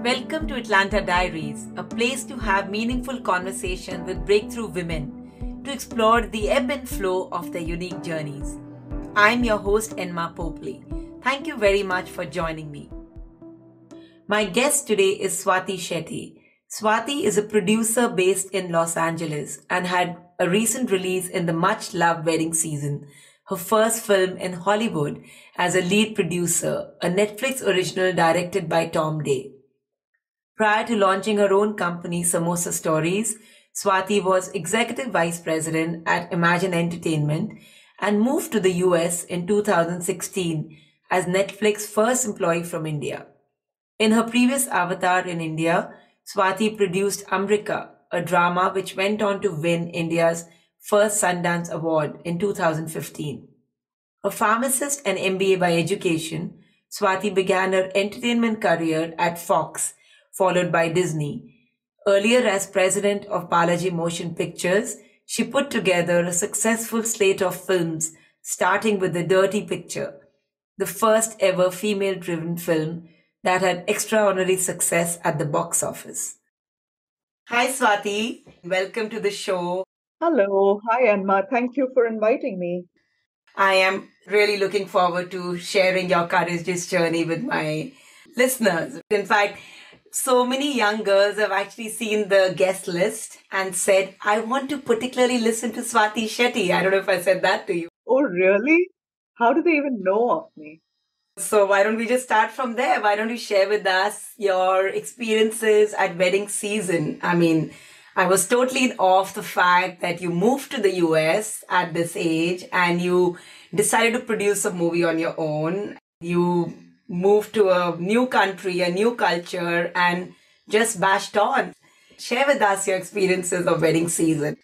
Welcome to Atlanta Diaries, a place to have meaningful conversation with breakthrough women to explore the ebb and flow of their unique journeys. I'm your host, Enma Popley. Thank you very much for joining me. My guest today is Swati Shetty. Swati is a producer based in Los Angeles and had a recent release in the much-loved Wedding Season, her first film in Hollywood as a lead producer, a Netflix original directed by Tom Day. Prior to launching her own company, Samosa Stories, Swati was executive vice president at Imagine Entertainment and moved to the US in 2016 as Netflix's first employee from India. In her previous avatar in India, Swati produced Umrika, a drama which went on to win India's first Sundance Award in 2015. A pharmacist and MBA by education, Swati began her entertainment career at Fox, followed by Disney. Earlier as president of Balaji Motion Pictures, she put together a successful slate of films, starting with The Dirty Picture, the first ever female-driven film that had extraordinary success at the box office. Hi, Swati. Welcome to the show. Hello. Hi, Enma. Thank you for inviting me. I am really looking forward to sharing your courageous journey with my listeners. In fact, so many young girls have actually seen the guest list and said, I want to particularly listen to Swati Shetty. I don't know if I said that to you. Oh, really? How do they even know of me? So why don't we just start from there? Why don't you share with us your experiences at Wedding Season? I mean, I was totally in awe of the fact that you moved to the US at this age and you decided to produce a movie on your own. You moved to a new country, a new culture, and just bashed on. Share with us your experiences of Wedding Season.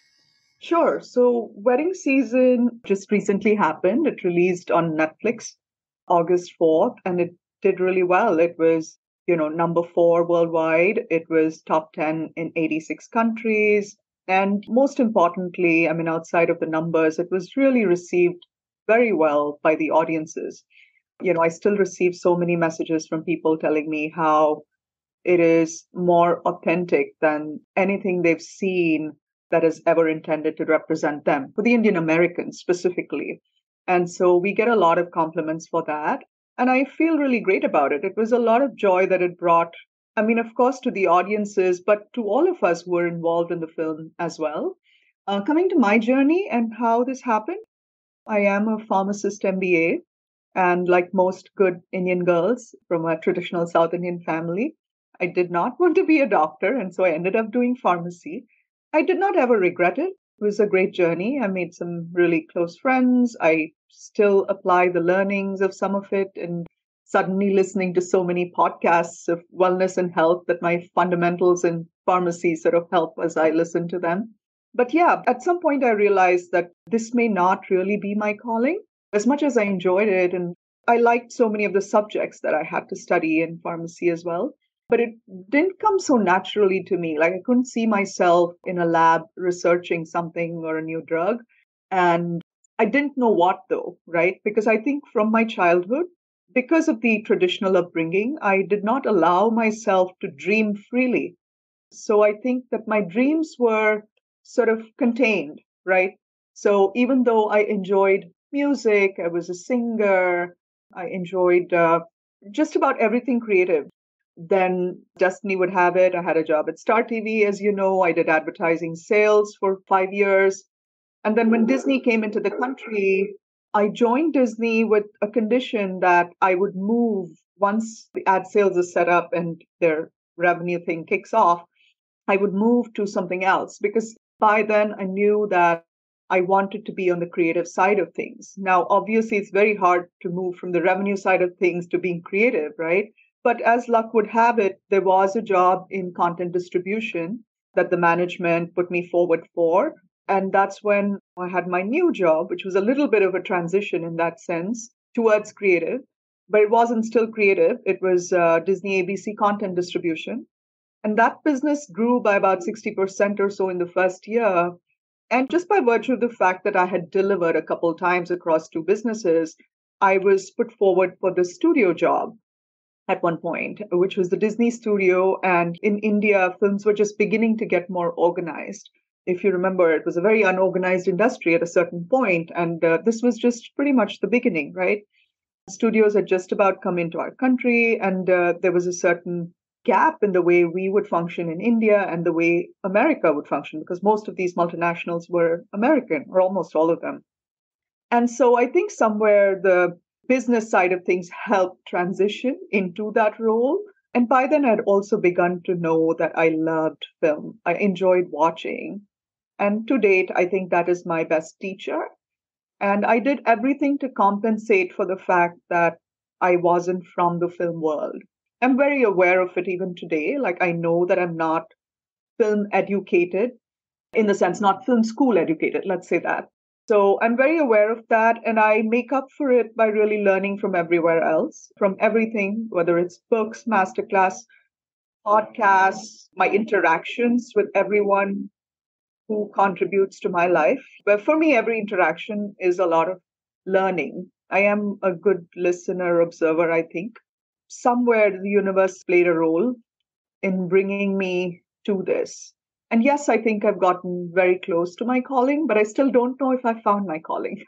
Sure. So, Wedding Season just recently happened. It released on Netflix August 4th, and it did really well. It was, number 4 worldwide. It was top 10 in 86 countries. And most importantly, outside of the numbers, it was really received very well by the audiences. I still receive so many messages from people telling me how it is more authentic than anything they've seen that is ever intended to represent them, for the Indian Americans specifically. And so we get a lot of compliments for that. And I feel really great about it. It was a lot of joy that it brought, of course, to the audiences, but to all of us who were involved in the film as well. Coming to my journey and how this happened, I am a pharmacist MBA. And like most good Indian girls from a traditional South Indian family, I did not want to be a doctor. And so I ended up doing pharmacy. I did not ever regret it. It was a great journey. I made some really close friends. I still apply the learnings of some of it, and suddenly listening to so many podcasts of wellness and health that my fundamentals in pharmacy sort of help as I listen to them. But yeah, at some point I realized that this may not really be my calling. As much as I enjoyed it, and I liked so many of the subjects that I had to study in pharmacy as well, but it didn't come so naturally to me. Like I couldn't see myself in a lab researching something or a new drug. And I didn't know what though, right? Because I think from my childhood, because of the traditional upbringing, I did not allow myself to dream freely. So I think that my dreams were sort of contained, right? So even though I enjoyed music, I was a singer, I enjoyed just about everything creative. Then destiny would have it. I had a job at StarTV, as you know. I did advertising sales for 5 years. And then when Disney came into the country, I joined Disney with a condition that I would move once the ad sales is set up and their revenue thing kicks off. I would move to something else because by then I knew that I wanted to be on the creative side of things. Now, obviously, it's very hard to move from the revenue side of things to being creative, right? But as luck would have it, there was a job in content distribution that the management put me forward for. And that's when I had my new job, which was a little bit of a transition in that sense towards creative. But it wasn't still creative. It was Disney ABC content distribution. And that business grew by about 60% or so in the first year. And just by virtue of the fact that I had delivered a couple times across 2 businesses, I was put forward for the studio job. at one point, which was the Disney studio. And in India, films were just beginning to get more organized. If you remember, it was a very unorganized industry at a certain point, and this was just pretty much the beginning, right? Studios had just about come into our country, and there was a certain gap in the way we would function in India and the way America would function, because most of these multinationals were American, or almost all of them. And so I think somewhere the business side of things helped transition into that role. And by then, I'd also begun to know that I loved film. I enjoyed watching. And to date, I think that is my best teacher. And I did everything to compensate for the fact that I wasn't from the film world. I'm very aware of it even today. Like, I know that I'm not film educated, in the sense, not film school educated, let's say that. So I'm very aware of that. And I make up for it by really learning from everywhere else, from everything, whether it's books, masterclass, podcasts, my interactions with everyone who contributes to my life. But for me, every interaction is a lot of learning. I am a good listener, observer, I think. Somewhere the universe played a role in bringing me to this. And yes, I think I've gotten very close to my calling, but I still don't know if I found my calling.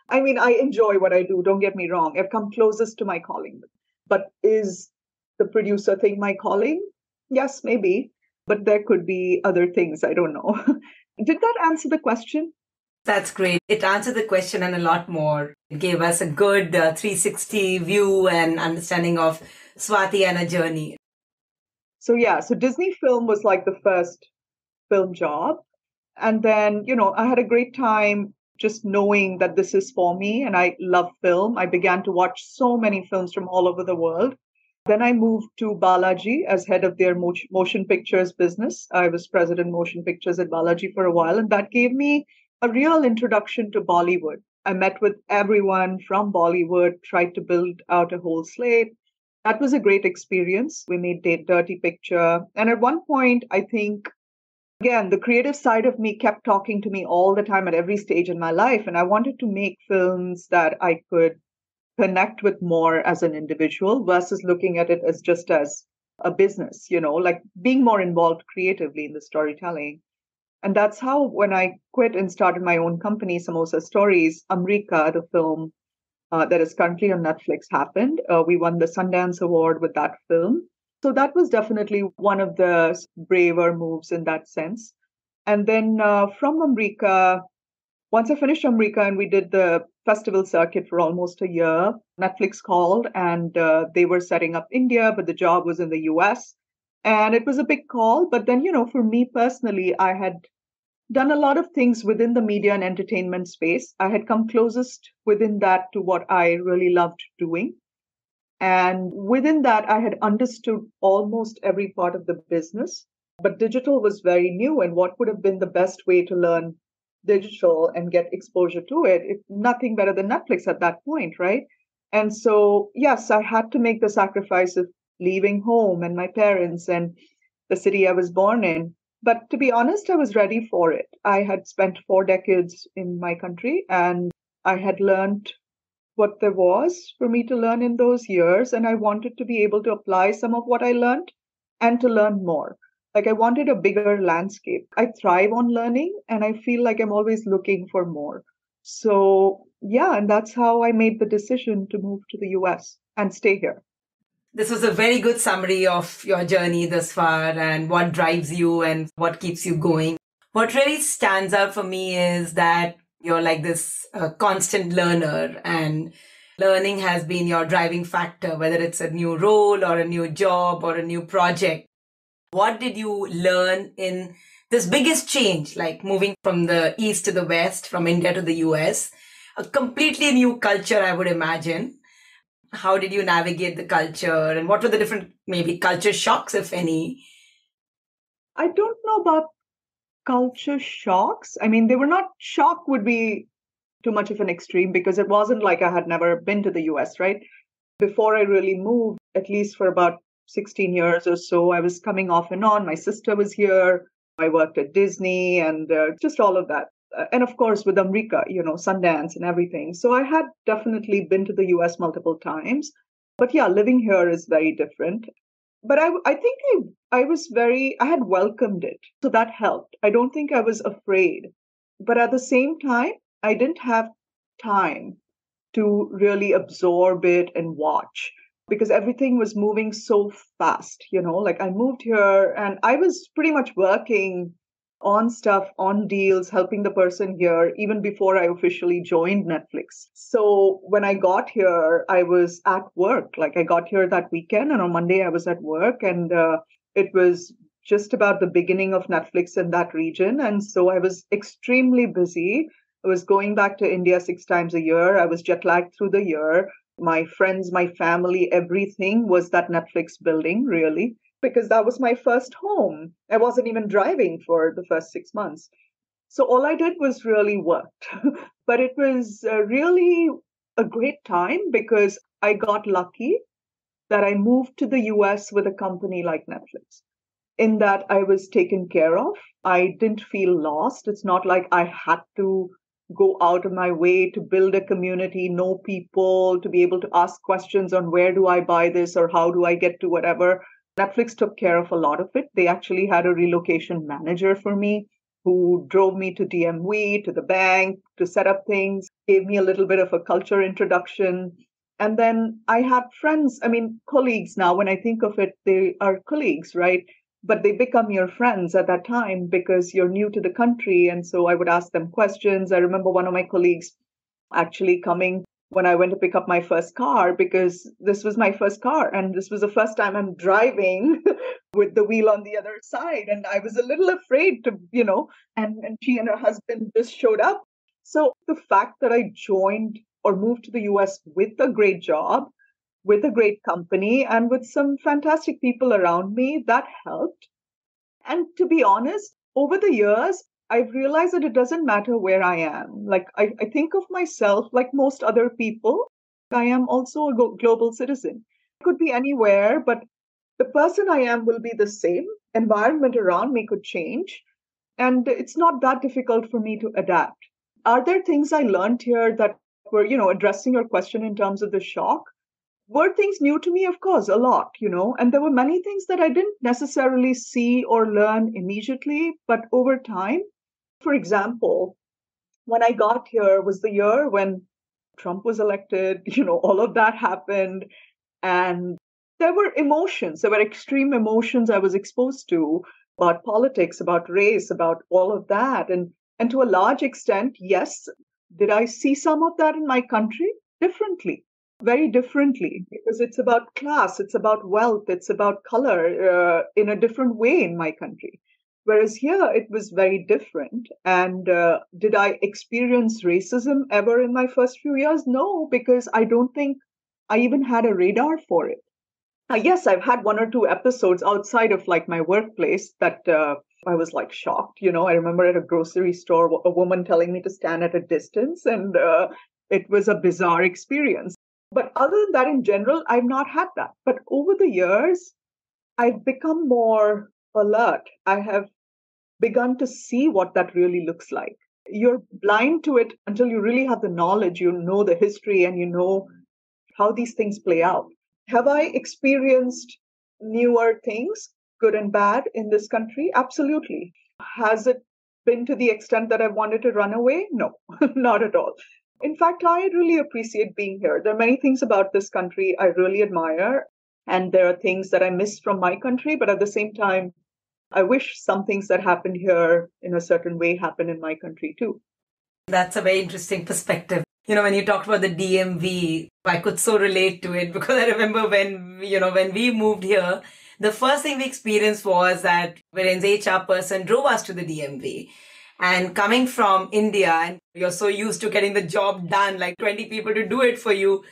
I mean, I enjoy what I do, don't get me wrong. I've come closest to my calling. But is the producer thing my calling? Yes, maybe. But there could be other things. I don't know. Did that answer the question? That's great. It answered the question and a lot more. It gave us a good 360 view and understanding of Swati and her journey. So Disney Film was like the first film job. And then, I had a great time just knowing that this is for me and I love film. I began to watch so many films from all over the world. Then I moved to Balaji as head of their motion pictures business. I was president motion pictures at Balaji for a while, and that gave me a real introduction to Bollywood. I met with everyone from Bollywood, tried to build out a whole slate. That was a great experience. We made Dirty Picture. And at one point, I think, again, the creative side of me kept talking to me all the time at every stage in my life. And I wanted to make films that I could connect with more as an individual versus looking at it as just as a business, like being more involved creatively in the storytelling. And that's how, when I quit and started my own company, Samosa Stories, Umrika, the film that is currently on Netflix, happened. We won the Sundance Award with that film. So that was definitely one of the braver moves in that sense. And then from Umrika, once I finished Umrika and we did the festival circuit for almost a year, Netflix called and they were setting up India, but the job was in the US. And it was a big call. But then, for me personally, I had done a lot of things within the media and entertainment space. I had come closest within that to what I really loved doing. And within that, I had understood almost every part of the business. But digital was very new. And what would have been the best way to learn digital and get exposure to it, if nothing better than Netflix at that point, right? And so, yes, I had to make the sacrifice of leaving home and my parents and the city I was born in. But to be honest, I was ready for it. I had spent 4 decades in my country and I had learned what there was for me to learn in those years. And I wanted to be able to apply some of what I learned and to learn more. Like, I wanted a bigger landscape. I thrive on learning and I feel like I'm always looking for more. So, and that's how I made the decision to move to the US and stay here. This was a very good summary of your journey thus far and what drives you and what keeps you going. What really stands out for me is that you're like this constant learner, and learning has been your driving factor, whether it's a new role or a new job or a new project. What did you learn in this biggest change, like moving from the East to the West, from India to the US, a completely new culture, I would imagine? How did you navigate the culture, and what were the different maybe culture shocks, if any? I don't know about culture shocks. I mean, they were not, shock would be too much of an extreme because it wasn't like I had never been to the US, right? Before I really moved, at least for about 16 years or so, I was coming off and on. My sister was here. I worked at Disney and just all of that. And of course, with Umrika, Sundance and everything. So I had definitely been to the US multiple times. But yeah, living here is very different. But I think I had welcomed it. So that helped. I don't think I was afraid. But at the same time, I didn't have time to really absorb it and watch because everything was moving so fast. Like I moved here and I was pretty much working on stuff, on deals, helping the person here even before I officially joined Netflix. So when I got here, I was at work. Like I got here that weekend and on Monday I was at work and it was just about the beginning of Netflix in that region. And so I was extremely busy. I was going back to India 6 times a year. I was jet lagged through the year. My friends, my family, everything was that Netflix building, really, because that was my first home. I wasn't even driving for the first 6 months. So all I did was really worked. But it was really a great time because I got lucky that I moved to the US with a company like Netflix. In that I was taken care of. I didn't feel lost. It's not like I had to go out of my way to build a community, know people, to be able to ask questions on where do I buy this or how do I get to whatever. Netflix took care of a lot of it. They actually had a relocation manager for me who drove me to DMV, to the bank, to set up things, gave me a little bit of a culture introduction. And then I had friends, colleagues now, when I think of it, they are colleagues, right? But they become your friends at that time because you're new to the country. And so I would ask them questions. I remember one of my colleagues actually coming when I went to pick up my first car because this was my first car. And this was the first time I'm driving with the wheel on the other side. And I was a little afraid to, and she and her husband just showed up. So the fact that I joined or moved to the US with a great job, with a great company and with some fantastic people around me, that helped. And to be honest, over the years, I've realized that it doesn't matter where I am. Like, I think of myself like most other people. I am also a global citizen. I could be anywhere, but the person I am will be the same. Environment around me could change. And it's not that difficult for me to adapt. Are there things I learned here that were, addressing your question in terms of the shock? Were things new to me? Of course, a lot, and there were many things that I didn't necessarily see or learn immediately, but over time. For example, when I got here was the year when Trump was elected, all of that happened. And there were emotions, there were extreme emotions I was exposed to about politics, about race, about all of that. And to a large extent, yes, did I see some of that in my country? Differently, very differently, because it's about class, it's about wealth, it's about color in a different way in my country. Whereas here it was very different. And did I experience racism ever in my first few years? No, because I don't think I even had a radar for it. Yes, I've had one or two episodes outside of like my workplace that I was like shocked. I remember at a grocery store, a woman telling me to stand at a distance, and it was a bizarre experience. But other than that, in general, I've not had that. But over the years, I've become more alert. I have begun to see what that really looks like. You're blind to it until you really have the knowledge, you know the history, and you know how these things play out. Have I experienced newer things, good and bad, in this country? Absolutely. Has it been to the extent that I wanted to run away? No, not at all. In fact, I really appreciate being here. There are many things about this country I really admire, and there are things that I miss from my country, but at the same time, I wish some things that happened here in a certain way happen in my country too. That's a very interesting perspective. When you talked about the DMV, I could so relate to it because I remember when we moved here, the first thing we experienced was that Viren's HR person drove us to the DMV. And coming from India, and you're so used to getting the job done, like 20 people to do it for you,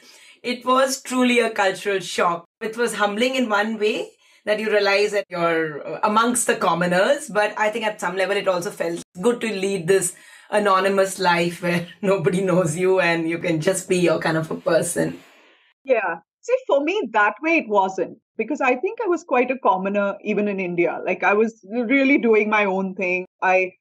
it was truly a cultural shock. It was humbling in one way that you realize that you're amongst the commoners. But I think at some level, it also felt good to lead this anonymous life where nobody knows you and you can just be your kind of a person. Yeah. See, for me, that way it wasn't, because I think I was quite a commoner even in India. Like I was really doing my own thing. I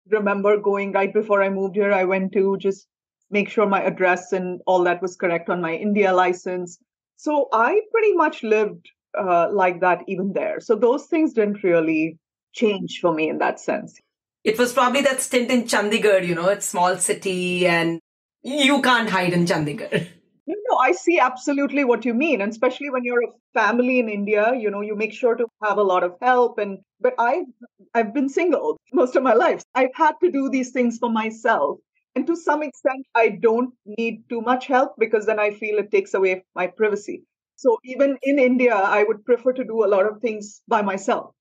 remember going right before I moved here, I went to just make sure my address and all that was correct on my India license. So I pretty much lived like that even there. So those things didn't really change for me in that sense. It was probably that stint in Chandigarh, it's small city and you can't hide in Chandigarh. No, I see absolutely what you mean. And especially when you're a family in India, you make sure to have a lot of help. But I've been single most of my life. I've had to do these things for myself. And to some extent, I don't need too much help because then I feel it takes away my privacy. So even in India, I would prefer to do a lot of things by myself.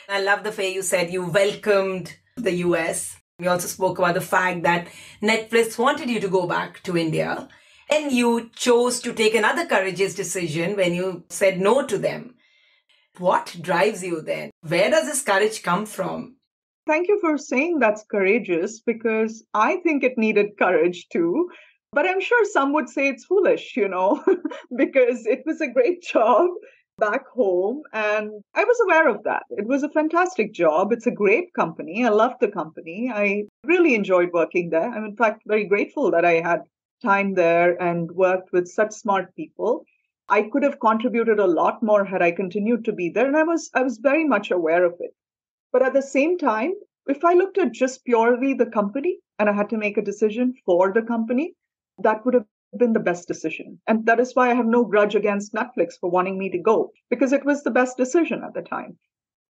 I love the way you said you welcomed the US. We also spoke about the fact that Netflix wanted you to go back to India. And you chose to take another courageous decision when you said no to them. What drives you then? Where does this courage come from? Thank you for saying that's courageous because I think it needed courage too. But I'm sure some would say it's foolish, because it was a great job back home. And I was aware of that. It was a fantastic job. It's a great company. I loved the company. I really enjoyed working there. I'm, in fact, very grateful that I had time there and worked with such smart people. I could have contributed a lot more had I continued to be there. And I was very much aware of it. But at the same time, if I looked at just purely the company and I had to make a decision for the company, that would have been the best decision. And that is why I have no grudge against Netflix for wanting me to go, because it was the best decision at the time.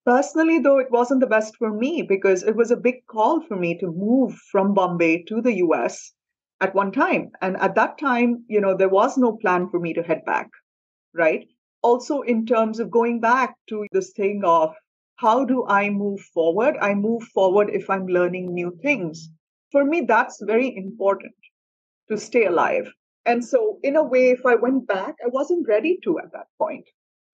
Personally, though, it wasn't the best for me because it was a big call for me to move from Bombay to the US at one time. And at that time, there was no plan for me to head back, right? Also, in terms of going back to this thing of how do I move forward? I move forward if I'm learning new things. For me, that's very important to stay alive. And so, in a way, if I went back, I wasn't ready to at that point.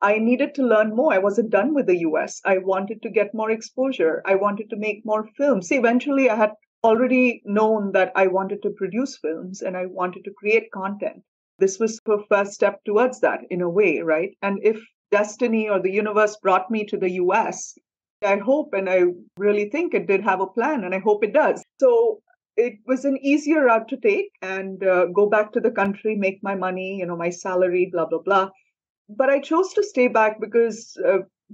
I needed to learn more. I wasn't done with the US. I wanted to get more exposure. I wanted to make more films. See, eventually, I had already known that I wanted to produce films and I wanted to create content. This was the first step towards that in a way, right? And if destiny or the universe brought me to the US, I hope and I really think it did have a plan and I hope it does. So it was an easier route to take and go back to the country, make my money, my salary, blah, blah, blah. But I chose to stay back because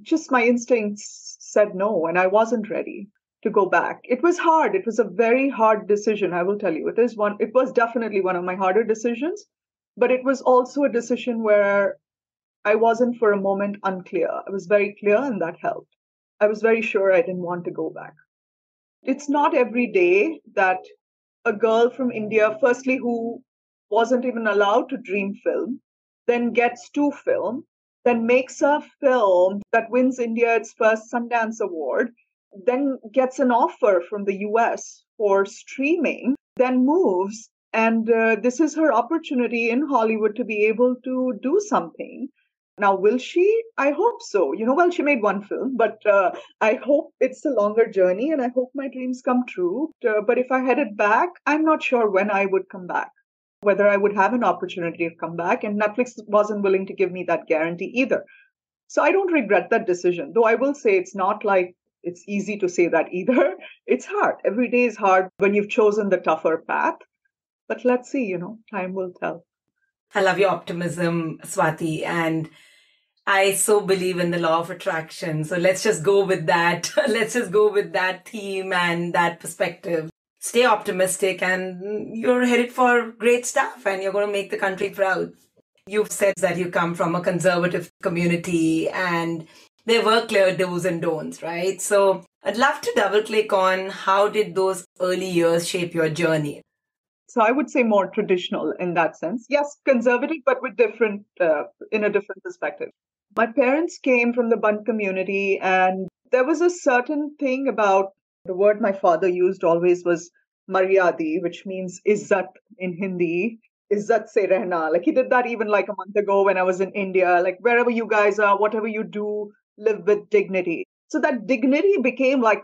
just my instincts said no and I wasn't ready to go back. It was hard. It was a very hard decision, I will tell you. It was definitely one of my harder decisions, but it was also a decision where I wasn't for a moment unclear. I was very clear and that helped. I was very sure I didn't want to go back. It's not every day that a girl from India, firstly, who wasn't even allowed to dream film, then gets to film, then makes a film that wins India its first Sundance Award, then gets an offer from the US for streaming, then moves. And this is her opportunity in Hollywood to be able to do something. Now, will she? I hope so. Well, she made one film, but I hope it's a longer journey and I hope my dreams come true. But if I headed back, I'm not sure when I would come back, whether I would have an opportunity to come back. And Netflix wasn't willing to give me that guarantee either. So I don't regret that decision, though I will say it's not like it's easy to say that either. It's hard. Every day is hard when you've chosen the tougher path. But let's see, time will tell. I love your optimism, Swati, and I so believe in the law of attraction. So let's just go with that. Let's just go with that theme and that perspective. Stay optimistic and you're headed for great stuff and you're going to make the country proud. You've said that you come from a conservative community and there were clear do's and don'ts, right? So I'd love to double click on how did those early years shape your journey? So I would say more traditional in that sense. Yes, conservative, but with in a different perspective. My parents came from the Band community, and there was a certain thing about the word my father used always was maryadi, which means izzat in Hindi. Izzat se rehna. Like he did that even like a month ago when I was in India. Like wherever you guys are, whatever you do, live with dignity. So that dignity became like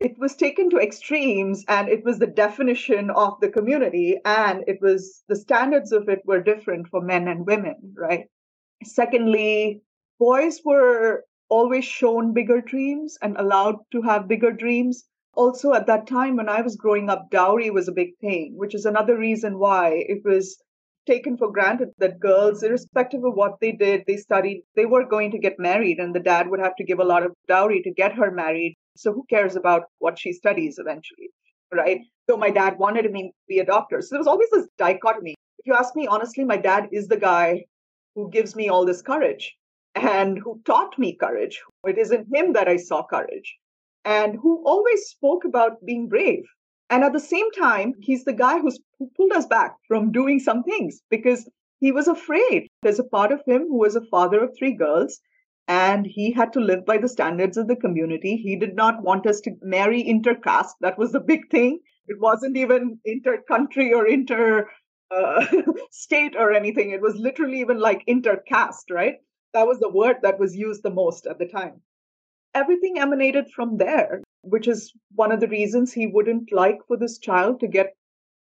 it was taken to extremes and it was the definition of the community and the standards of it were different for men and women, right? Secondly, boys were always shown bigger dreams and allowed to have bigger dreams. Also, at that time when I was growing up, dowry was a big thing, which is another reason why it was taken for granted that girls, irrespective of what they did, they studied, they were going to get married, and the dad would have to give a lot of dowry to get her married. So who cares about what she studies eventually, right? So my dad wanted me to be a doctor. So there was always this dichotomy. If you ask me honestly, my dad is the guy who gives me all this courage and who taught me courage. It is in him that I saw courage, and who always spoke about being brave. And at the same time, he's the guy who pulled us back from doing some things because he was afraid. There's a part of him who was a father of three girls, and he had to live by the standards of the community. He did not want us to marry intercaste. That was the big thing. It wasn't even inter-country or state or anything. It was literally even like intercaste, right? That was the word that was used the most at the time. Everything emanated from there, which is one of the reasons he wouldn't like for this child to get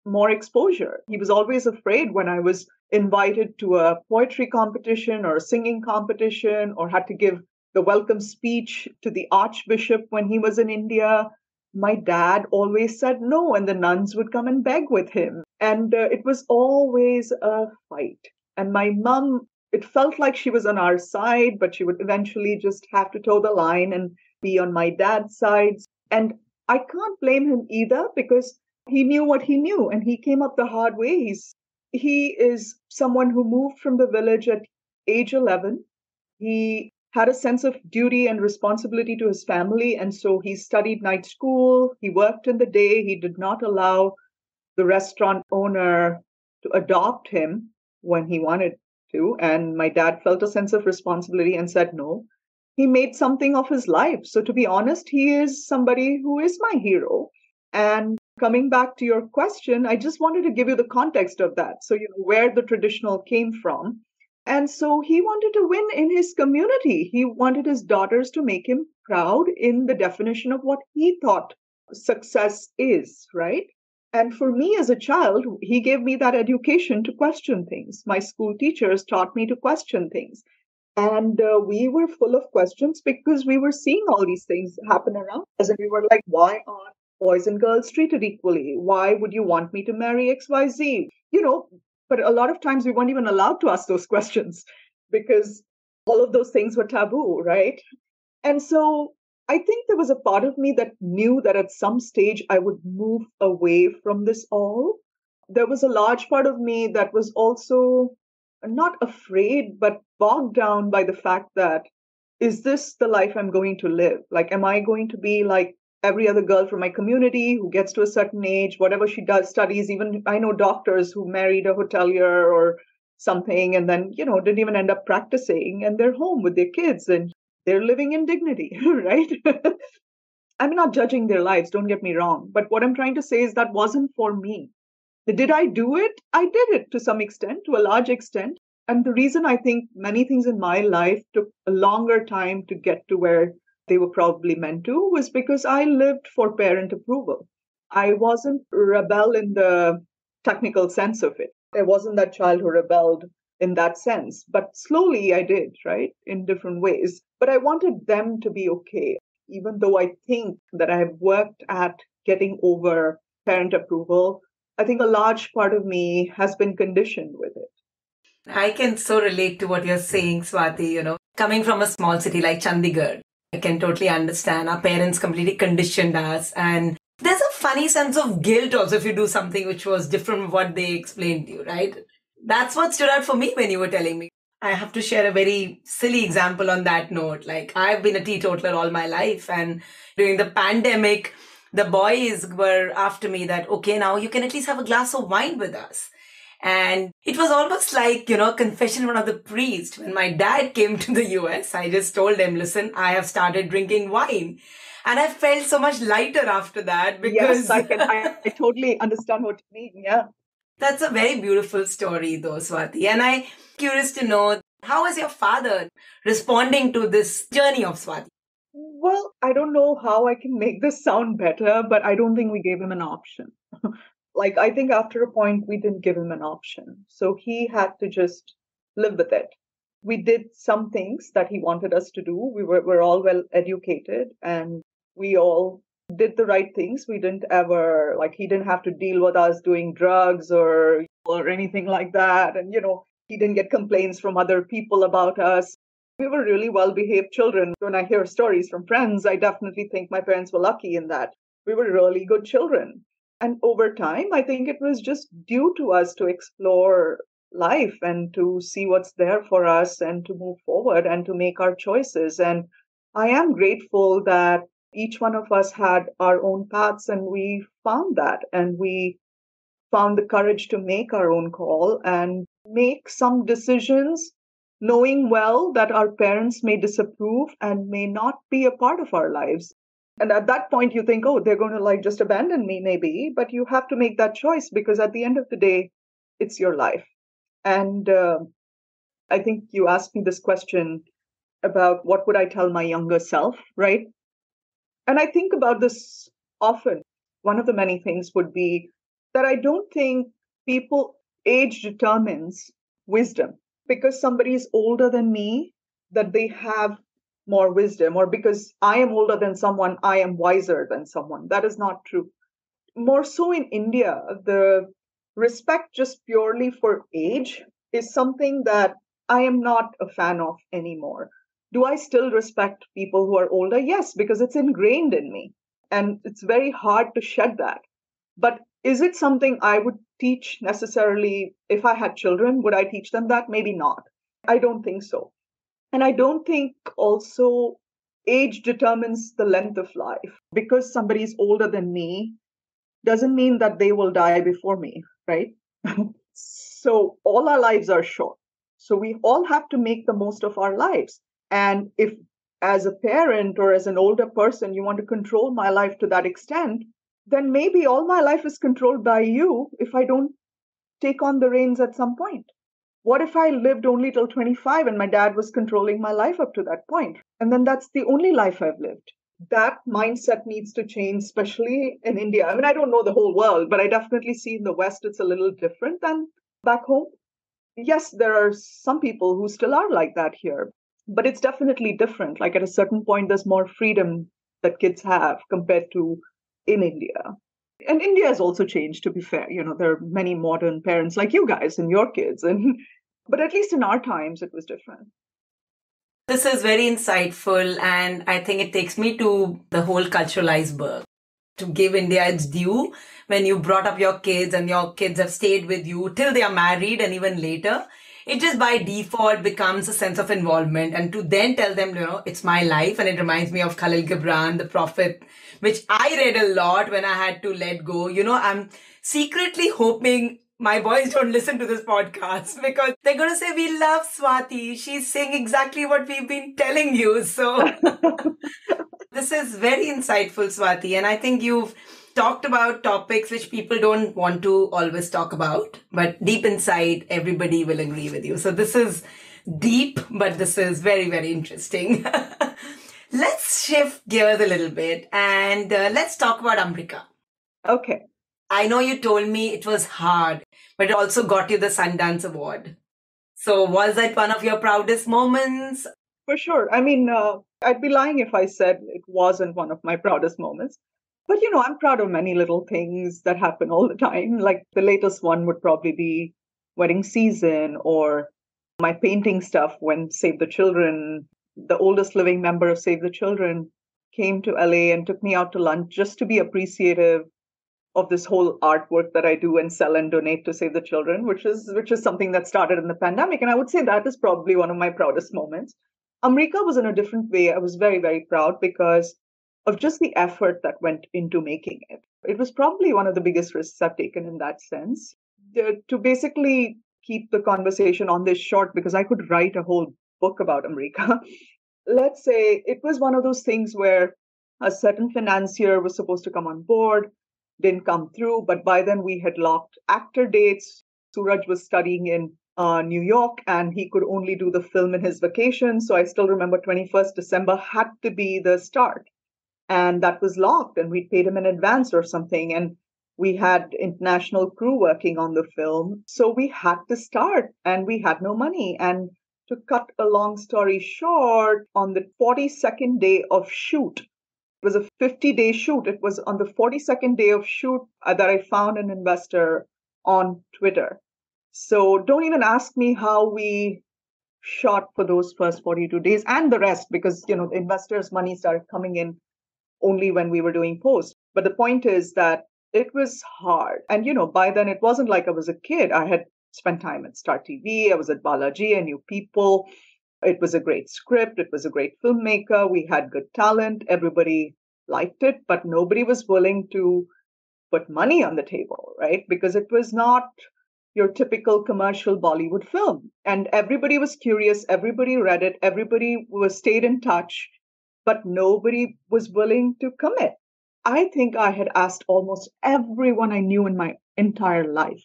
more exposure. He was always afraid when I was invited to a poetry competition or a singing competition or had to give the welcome speech to the archbishop when he was in India. My dad always said no, and the nuns would come and beg with him. And it was always a fight. And my mom, it felt like she was on our side, but she would eventually just have to toe the line and be on my dad's side. And I can't blame him either because he knew what he knew and he came up the hard way. He is someone who moved from the village at age 11. He had a sense of duty and responsibility to his family. And so he studied night school. He worked in the day. He did not allow the restaurant owner to adopt him when he wanted to. And my dad felt a sense of responsibility and said no. He made something of his life. So to be honest, he is somebody who is my hero. And coming back to your question, I just wanted to give you the context of that. So, where the traditional came from. And so he wanted to win in his community. He wanted his daughters to make him proud in the definition of what he thought success is, right? And for me as a child, he gave me that education to question things. My school teachers taught me to question things. And we were full of questions because we were seeing all these things happen around us. And we were like, why aren't boys and girls treated equally? Why would you want me to marry XYZ? But a lot of times we weren't even allowed to ask those questions because all of those things were taboo, right? And so I think there was a part of me that knew that at some stage I would move away from this all. There was a large part of me that was also not afraid, but bogged down by the fact that, is this the life I'm going to live? Like, am I going to be like every other girl from my community who gets to a certain age, whatever she does, studies? Even I know doctors who married a hotelier or something and then, didn't even end up practicing and they're home with their kids and they're living in dignity, right? I'm not judging their lives, don't get me wrong. But what I'm trying to say is that wasn't for me. Did I do it? I did it to some extent, to a large extent. And the reason I think many things in my life took a longer time to get to where they were probably meant to was because I lived for parent approval. I wasn't rebel in the technical sense of it. I wasn't that child who rebelled in that sense. But slowly I did, right? In different ways. But I wanted them to be okay, even though I think that I have worked at getting over parent approval. I think a large part of me has been conditioned with it. I can so relate to what you're saying, Swati. Coming from a small city like Chandigarh, I can totally understand. Our parents completely conditioned us. And there's a funny sense of guilt also if you do something which was different from what they explained to you, right? That's what stood out for me when you were telling me. I have to share a very silly example on that note. Like, I've been a teetotaler all my life. And during the pandemic, the boys were after me that, okay, now you can at least have a glass of wine with us. And it was almost like, confession one of the priest. When my dad came to the US, I just told him, listen, I have started drinking wine. And I felt so much lighter after that because... Yes, I totally understand what you mean. Yeah. That's a very beautiful story though, Swati. And I'm curious to know, how is your father responding to this journey of Swati? Well, I don't know how I can make this sound better, but I don't think we gave him an option. I think after a point, we didn't give him an option. So he had to just live with it. We did some things that he wanted us to do. We're all well educated and we all did the right things. We didn't ever, he didn't have to deal with us doing drugs or anything like that. And, he didn't get complaints from other people about us. We were really well-behaved children. When I hear stories from friends, I definitely think my parents were lucky in that. We were really good children. And over time, I think it was just due to us to explore life and to see what's there for us and to move forward and to make our choices. And I am grateful that each one of us had our own paths and we found that. And we found the courage to make our own call and make some decisions, knowing well that our parents may disapprove and may not be a part of our lives. And at that point, you think, oh, they're going to just abandon me, maybe. But you have to make that choice because at the end of the day, it's your life. And I think you asked me this question about what would I tell my younger self, right? And I think about this often. One of the many things would be that I don't think age determines wisdom. Because somebody is older than me, that they have more wisdom, or because I am older than someone, I am wiser than someone. That is not true. More so in India, the respect just purely for age is something that I am not a fan of anymore. Do I still respect people who are older? Yes, because it's ingrained in me. And it's very hard to shed that. But is it something I would teach necessarily if I had children? Would I teach them that? Maybe not. I don't think so. And I don't think also age determines the length of life. Because somebody is older than me doesn't mean that they will die before me, right? So all our lives are short. So we all have to make the most of our lives. And if as a parent or as an older person, you want to control my life to that extent, then maybe all my life is controlled by you if I don't take on the reins at some point. What if I lived only till 25 and my dad was controlling my life up to that point? And then that's the only life I've lived. That mindset needs to change, especially in India. I mean, I don't know the whole world, but I definitely see in the West it's a little different than back home. Yes, there are some people who still are like that here, but it's definitely different. Like at a certain point, there's more freedom that kids have compared to in India. And India has also changed, to be fair. There are many modern parents like you guys and your kids. But at least in our times, it was different. This is very insightful, and I think it takes me to the whole cultural iceberg. To give India its due, when you brought up your kids and your kids have stayed with you till they are married and even later, it just by default becomes a sense of involvement. And to then tell them, it's my life. And it reminds me of Khalil Gibran, the Prophet, which I read a lot when I had to let go. I'm secretly hoping my boys don't listen to this podcast because they're going to say, we love Swati. She's saying exactly what we've been telling you. So this is very insightful, Swati. And I think you've talked about topics which people don't want to always talk about, but deep inside, everybody will agree with you. So this is deep, but this is very, very interesting. Let's shift gears a little bit and let's talk about Umrika. Okay. I know you told me it was hard, but it also got you the Sundance Award. So was that one of your proudest moments? For sure. I mean, I'd be lying if I said it wasn't one of my proudest moments. But, I'm proud of many little things that happen all the time. Like the latest one would probably be wedding season or my painting stuff when Save the Children, the oldest living member of Save the Children, came to LA and took me out to lunch just to be appreciative of this whole artwork that I do and sell and donate to Save the Children, which is something that started in the pandemic. And I would say that is probably one of my proudest moments. Umrika was in a different way. I was very, very proud because of just the effort that went into making it. It was probably one of the biggest risks I've taken in that sense. To basically keep the conversation on this short, because I could write a whole book about Umrika. Let's say it was one of those things where a certain financier was supposed to come on board, didn't come through, but by then we had locked actor dates. Suraj was studying in New York and he could only do the film in his vacation. So I still remember 21st December had to be the start. And that was locked and we paid him in advance or something. And we had international crew working on the film. So we had to start and we had no money. And to cut a long story short, on the 42nd day of shoot, It was a 50-day shoot. It was on the 42nd day of shoot that I found an investor on Twitter. So don't even ask me how we shot for those first 42 days and the rest, because, the investors' money started coming in only when we were doing post. But the point is that it was hard. And, by then it wasn't like I was a kid. I had spent time at StarTV. I was at Balaji. I knew people. It was a great script. It was a great filmmaker. We had good talent. Everybody liked it, but nobody was willing to put money on the table, right? Because it was not your typical commercial Bollywood film. And everybody was curious. Everybody read it. Everybody stayed in touch, but nobody was willing to commit. I think I had asked almost everyone I knew in my entire life.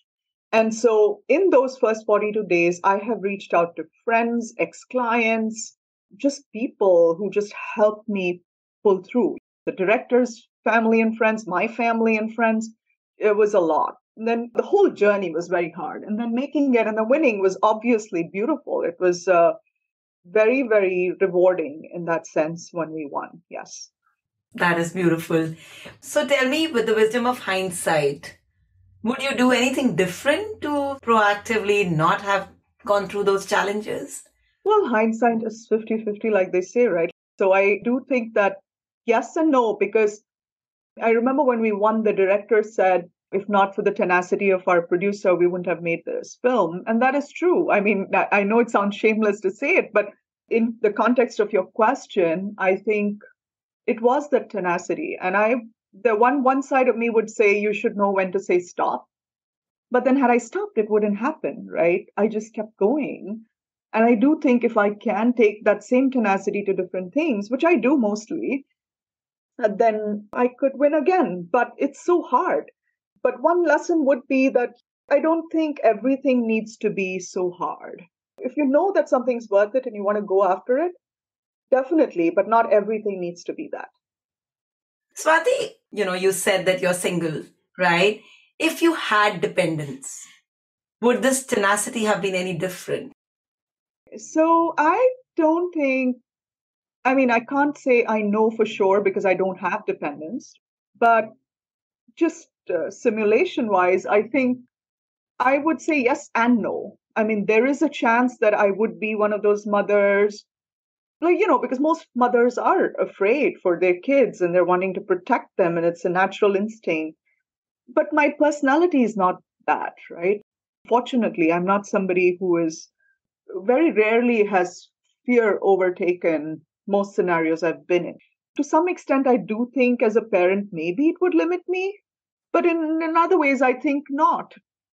And so in those first 42 days, I have reached out to friends, ex-clients, just people who just helped me pull through. The director's family and friends, my family and friends. It was a lot. And then the whole journey was very hard. And then making it and the winning was obviously beautiful. It was very, very rewarding in that sense when we won. Yes. That is beautiful. So tell me, with the wisdom of hindsight, would you do anything different to proactively not have gone through those challenges? Well, hindsight is 50-50, like they say, right? So I do think that yes and no, because I remember when we won, the director said, if not for the tenacity of our producer, we wouldn't have made this film. And that is true. I mean, I know it sounds shameless to say it, but in the context of your question, I think it was that tenacity. And the one side of me would say you should know when to say stop. But then had I stopped, it wouldn't happen, right? I just kept going. And I do think if I can take that same tenacity to different things, which I do mostly, then I could win again. But it's so hard. But one lesson would be that I don't think everything needs to be so hard. If you know that something's worth it and you want to go after it, definitely, but not everything needs to be that. Swati, you said that you're single, right? If you had dependents, would this tenacity have been any different? So I don't think, I can't say I know for sure because I don't have dependents, but just simulation wise, I think I would say yes and no. There is a chance that I would be one of those mothers, because most mothers are afraid for their kids and they're wanting to protect them and it's a natural instinct. But my personality is not that, right? Fortunately, I'm not somebody who is very rarely has fear overtaken most scenarios I've been in. To some extent, I do think as a parent, maybe it would limit me. But in other ways, I think not.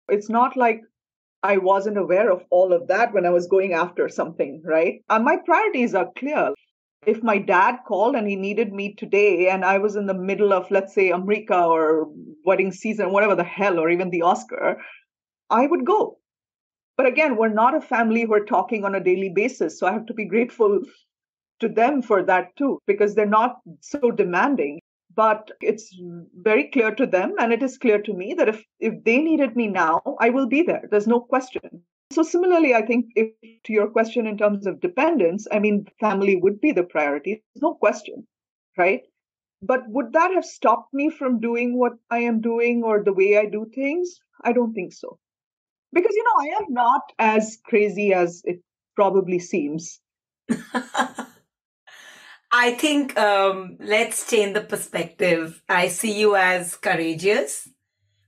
It's not like I wasn't aware of all of that when I was going after something, right? And my priorities are clear. If my dad called and he needed me today and I was in the middle of, let's say, Umrika or wedding season, whatever the hell, or even the Oscar, I would go. But again, we're not a family who are talking on a daily basis. So I have to be grateful to them for that too, because they're not so demanding. But it's very clear to them, and it is clear to me that if they needed me now, I will be there. There's no question. So similarly, I think if to your question in terms of dependence, family would be the priority. There's no question, right? But would that have stopped me from doing what I am doing or the way I do things? I don't think so. Because, I am not as crazy as it probably seems. I think let's change the perspective. I see you as courageous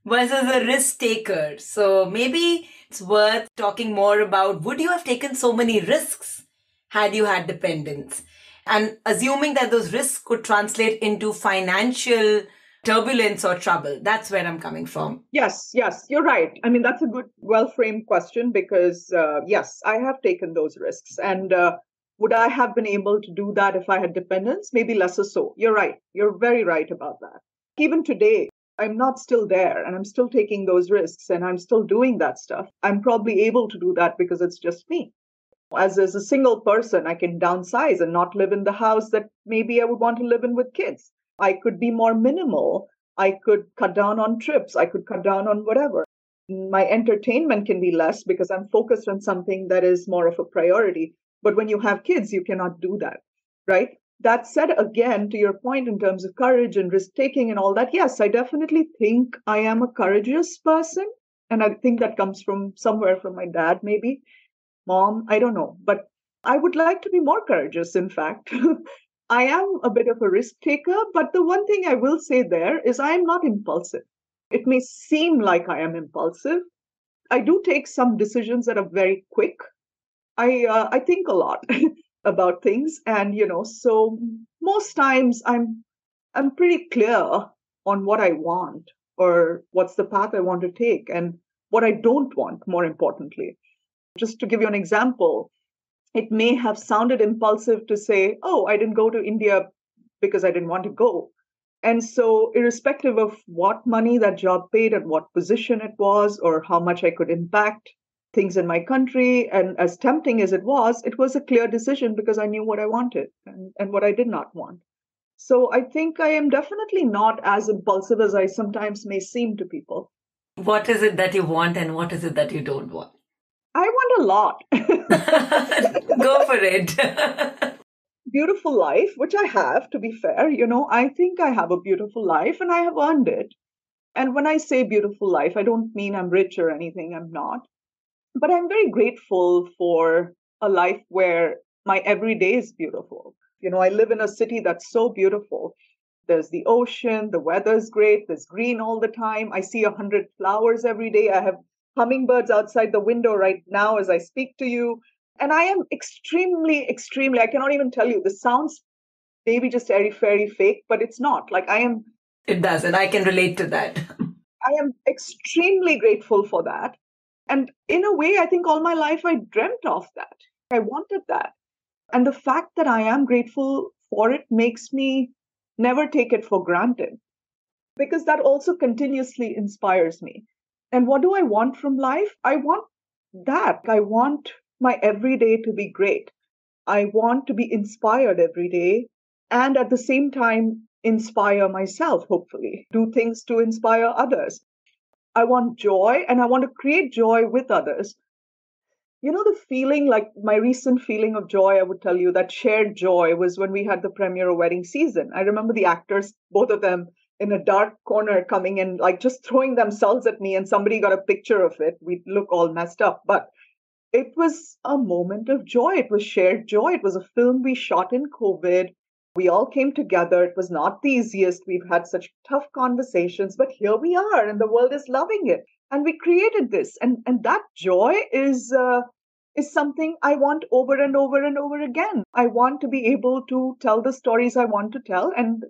versus a risk taker. So maybe it's worth talking more about, would you have taken so many risks had you had dependents? And assuming that those risks could translate into financial turbulence or trouble. That's where I'm coming from. Yes, you're right. That's a good, well-framed question because, yes, I have taken those risks. And would I have been able to do that if I had dependents? Maybe lesser so. You're right. You're very right about that. Even today, I'm not still there and I'm still taking those risks and I'm still doing that stuff. I'm probably able to do that because it's just me. As a single person, I can downsize and not live in the house that maybe I would want to live in with kids. I could be more minimal. I could cut down on trips. I could cut down on whatever. My entertainment can be less because I'm focused on something that is more of a priority. But when you have kids, you cannot do that, right? That said, again, to your point in terms of courage and risk taking and all that, yes, I definitely think I am a courageous person. And I think that comes from somewhere from my dad, maybe mom, I don't know. But I would like to be more courageous, in fact. I am a bit of a risk taker, but the one thing I will say there is I am not impulsive. It may seem like I am impulsive. I do take some decisions that are very quick. I think a lot about things, and so most times I'm pretty clear on what I want or what's the path I want to take and what I don't want. More importantly, just to give you an example, it may have sounded impulsive to say, "Oh, I didn't go to India because I didn't want to go." And so, irrespective of what money that job paid and what position it was, or how much I could impact things in my country, and as tempting as it was a clear decision because I knew what I wanted and what I did not want. So, I think I am definitely not as impulsive as I sometimes may seem to people. What is it that you want and what is it that you don't want? I want a lot. Go for it. Beautiful life, which I have, to be fair. I think I have a beautiful life and I have earned it. And when I say beautiful life, I don't mean I'm rich or anything, I'm not. But I'm very grateful for a life where my everyday is beautiful. I live in a city that's so beautiful. There's the ocean, the weather's great, there's green all the time. I see 100 flowers every day. I have hummingbirds outside the window right now as I speak to you. And I am extremely, extremely, I cannot even tell you, this sounds maybe just airy fairy fake, but it's not. Like It does, and I can relate to that. I am extremely grateful for that. And in a way, I think all my life I dreamt of that. I wanted that. And the fact that I am grateful for it makes me never take it for granted, because that also continuously inspires me. And what do I want from life? I want that. I want my everyday to be great. I want to be inspired every day and at the same time inspire myself, hopefully, do things to inspire others. I want joy and I want to create joy with others. The feeling, like my recent feeling of joy, I would tell you that shared joy was when we had the premiere of Wedding Season. I remember the actors, both of them, in a dark corner coming in, like just throwing themselves at me, and somebody got a picture of it. We look all messed up, but it was a moment of joy. It was shared joy. It was a film we shot in COVID. We all came together. It was not the easiest. We've had such tough conversations, but here we are, and the world is loving it. And we created this, and that joy is something I want over and over and over again. I want to be able to tell the stories I want to tell and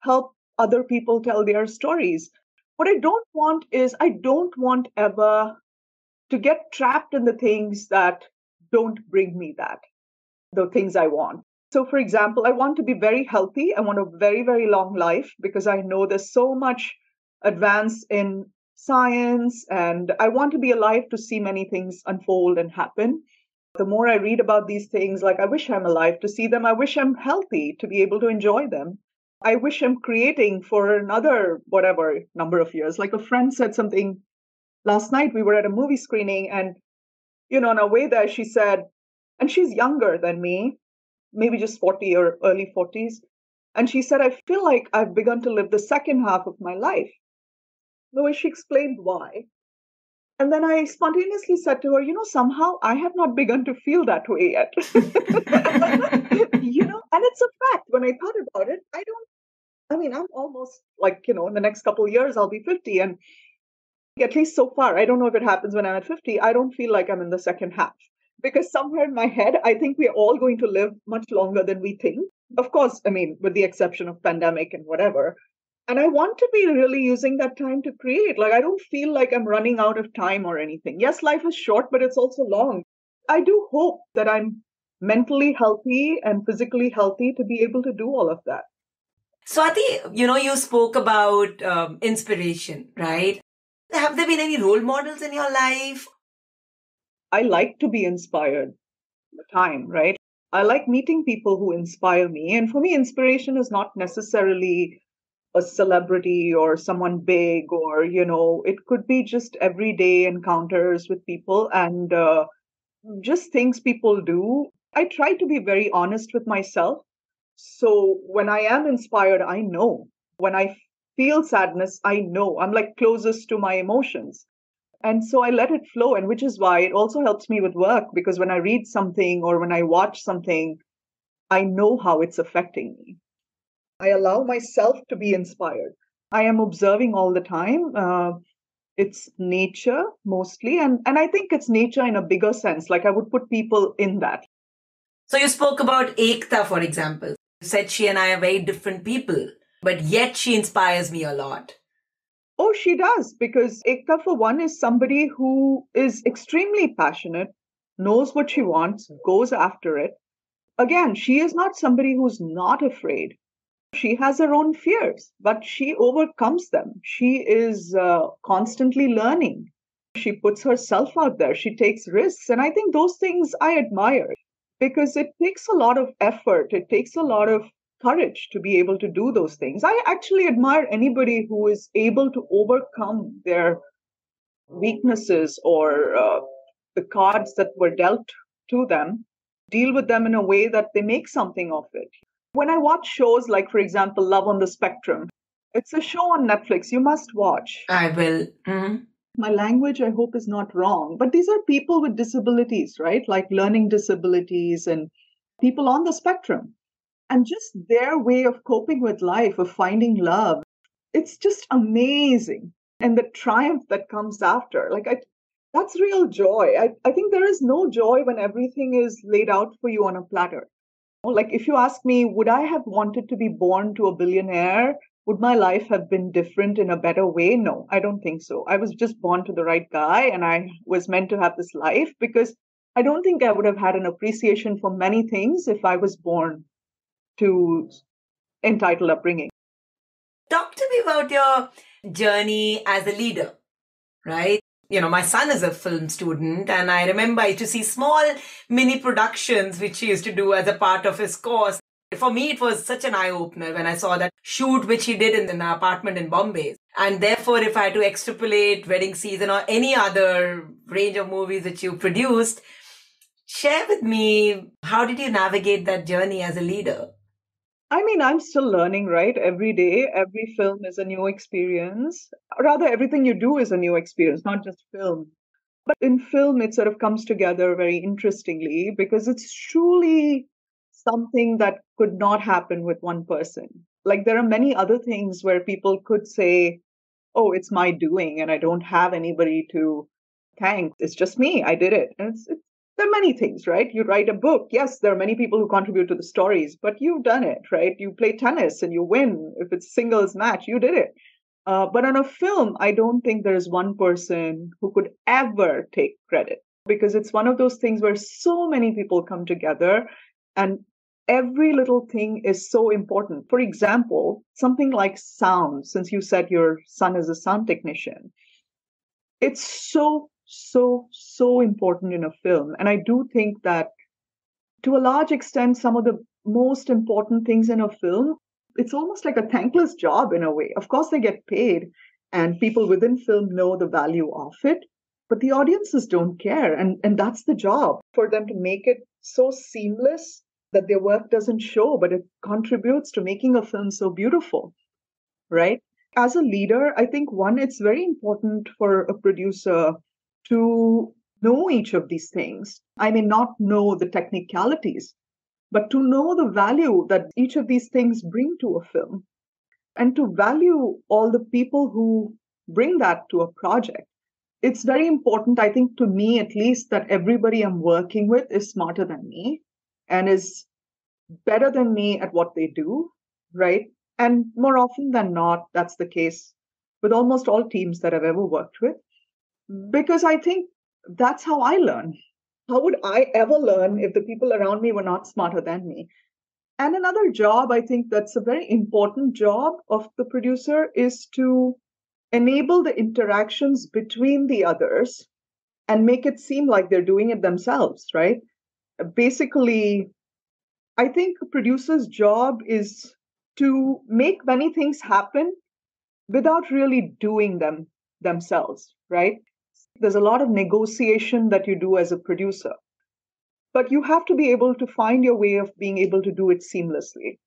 help other people tell their stories. What I don't want is I don't want ever to get trapped in the things that don't bring me the things I want. So, for example, I want to be very healthy. I want a very, very long life because I know there's so much advance in science, and I want to be alive to see many things unfold and happen. The more I read about these things, like I wish I'm alive to see them. I wish I'm healthy to be able to enjoy them. I wish I'm creating for another, whatever number of years. Like a friend said something last night. We were at a movie screening, and, on our way there, she said, and she's younger than me, maybe just 40 or early 40s. And she said, I feel like I've begun to live the second half of my life. The way she explained why. And then I spontaneously said to her, somehow I have not begun to feel that way yet. And it's a fact. When I thought about it, I'm almost like, in the next couple of years, I'll be 50. And at least so far, I don't know if it happens when I'm at 50, I don't feel like I'm in the second half. Because somewhere in my head, I think we're all going to live much longer than we think. Of course, with the exception of pandemic and whatever. And I want to be really using that time to create. Like, I don't feel like I'm running out of time or anything. Yes, life is short, but it's also long. I do hope that I'm mentally healthy and physically healthy to be able to do all of that. Swati, you spoke about inspiration, right? Have there been any role models in your life? I like to be inspired all the time, right? I like meeting people who inspire me. And for me, inspiration is not necessarily a celebrity or someone big, or, it could be just everyday encounters with people and just things people do. I try to be very honest with myself. So when I am inspired, I know. When I feel sadness, I know. I'm like closest to my emotions. And so I let it flow. And which is why it also helps me with work, because when I read something or when I watch something, I know how it's affecting me. I allow myself to be inspired. I am observing all the time. It's nature mostly. And I think it's nature in a bigger sense. Like I would put people in that. So you spoke about Ekta, for example. You said she and I are very different people, but yet she inspires me a lot. Oh, she does, because Ekta, for one, is somebody who is extremely passionate, knows what she wants, goes after it. Again, she is not somebody who's not afraid. She has her own fears, but she overcomes them. She is constantly learning. She puts herself out there. She takes risks. And I think those things I admire because it takes a lot of effort. It takes a lot of courage to be able to do those things. I actually admire anybody who is able to overcome their weaknesses or the cards that were dealt to them, deal with them in a way that they make something of it. When I watch shows like, for example, Love on the Spectrum, it's a show on Netflix you must watch. I will. Mm-hmm. My language, I hope, is not wrong, but these are people with disabilities, right? Like learning disabilities and people on the spectrum. And just their way of coping with life, of finding love, it's just amazing. And the triumph that comes after, that's real joy. I think there is no joy when everything is laid out for you on a platter. Like if you ask me, would I have wanted to be born to a billionaire? Would my life have been different in a better way? No, I don't think so. I was just born to the right guy and I was meant to have this life because I don't think I would have had an appreciation for many things if I was born to entitled upbringing. Talk to me about your journey as a leader, right? You know, my son is a film student, and I remember I used to see small mini productions which he used to do as a part of his course. For me, it was such an eye-opener when I saw that shoot which he did in an apartment in Bombay. And therefore, if I had to extrapolate Wedding Season or any other range of movies that you produced, share with me, how did you navigate that journey as a leader? I mean, I'm still learning, right? Every day, every film is a new experience. Rather, everything you do is a new experience, not just film. But in film, it sort of comes together very interestingly because it's truly something that could not happen with one person. Like there are many other things where people could say, oh, it's my doing and I don't have anybody to thank. It's just me. I did it. And there are many things, right? You write a book. Yes, there are many people who contribute to the stories, but you've done it, right? You play tennis and you win. If it's singles match, you did it. But on a film, I don't think there is one person who could ever take credit because it's one of those things where so many people come together and every little thing is so important. For example, something like sound, since you said your son is a sound technician, it's so important in a film. And I do think that to a large extent, some of the most important things in a film, it's almost like a thankless job in a way. Of course, they get paid, and people within film know the value of it, but the audiences don't care. And that's the job for them to make it so seamless that their work doesn't show, but it contributes to making a film so beautiful, right? As a leader, I think one, it's very important for a producer to know each of these things. I may not know the technicalities, but to know the value that each of these things bring to a film and to value all the people who bring that to a project. It's very important, I think, to me at least, that everybody I'm working with is smarter than me and is better than me at what they do, right? And more often than not, that's the case with almost all teams that I've ever worked with, because I think that's how I learn. How would I ever learn if the people around me were not smarter than me? And another job, I think that's a very important job of the producer is to enable the interactions between the others and make it seem like they're doing it themselves, right? Basically, I think a producer's job is to make many things happen without really doing them themselves, right? There's a lot of negotiation that you do as a producer. but you have to be able to find your way of being able to do it seamlessly.